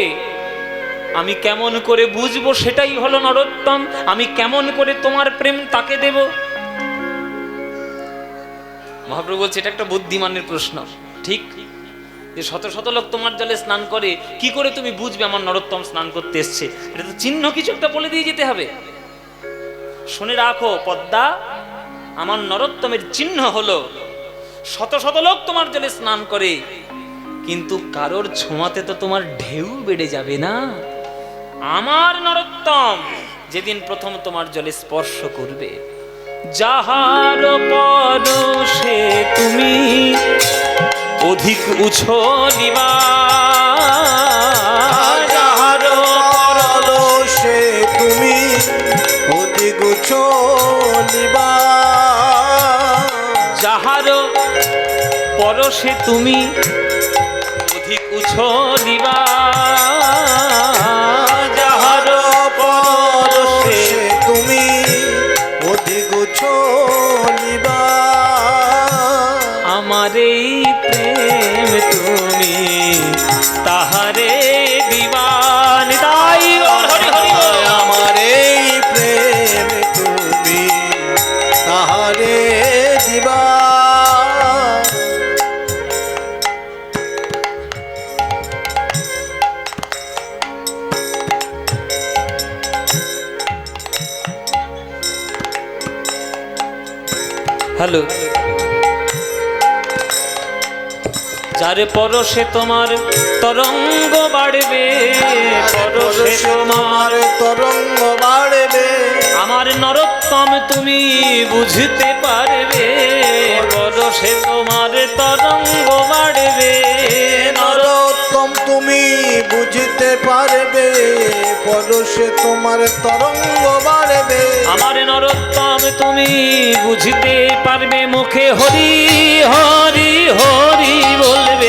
Speaker 1: আমি কেমন করে বুঝবো সেটাই হলো নরোত্তম? আমি কেমন করে তোমার প্রেম তাকে দেব? মহাপ্রভু বলছে এটা একটা বুদ্ধিমানের প্রশ্ন। ঠিক যে শত শত লোক তোমার জলে স্নান করে, কি করে তুমি বুঝবে আমার নরোত্তম স্নান করতে এসছে? এটা তো চিহ্ন কিছু একটা বলে দিয়ে যেতে হবে। শুনে রাখো পদ্মা, আমার নরোত্তমের চিহ্ন হলো শত শত লোক তোমার জলে স্নান করে, কিন্তু কারোর ছোঁয়াতে তো তোমার ঢেউ বেড়ে যাবে না। আমার নরোত্তম যেদিন প্রথম তোমার জলে স্পর্শ করবে, যাহার পরশে তুমি অধিক উছলিবা,
Speaker 2: যাহার পরশে তুমি অধিক উছলিবা,
Speaker 1: যাহার পরশে তুমি অধিক উছলিবা, যাহার
Speaker 2: পরশে তুমি অধিক উছলিবা,
Speaker 1: আমার এই প্রেম তুমি তাহারে দিবান। তাই হরি হরি
Speaker 2: আমার এই প্রেম তুমি তাহারে দিবা।
Speaker 1: হ্যালো, যারে পরশে তোমার তরঙ্গ বাড়বে, পরশে তোমার
Speaker 2: তরঙ্গ বাড়বে,
Speaker 1: আমার নরোত্তম তুমি বুঝতে পারবে, পরশে তোমার তরঙ্গ বাড়বে,
Speaker 2: নরোত্তম তুমি বুঝতে পারবে, পরশে তোমার তরঙ্গ বাড়বে,
Speaker 1: আমার নরোত্তম তুমি বুঝতে পারবে, মুখে হরি হরি হরি বলবে,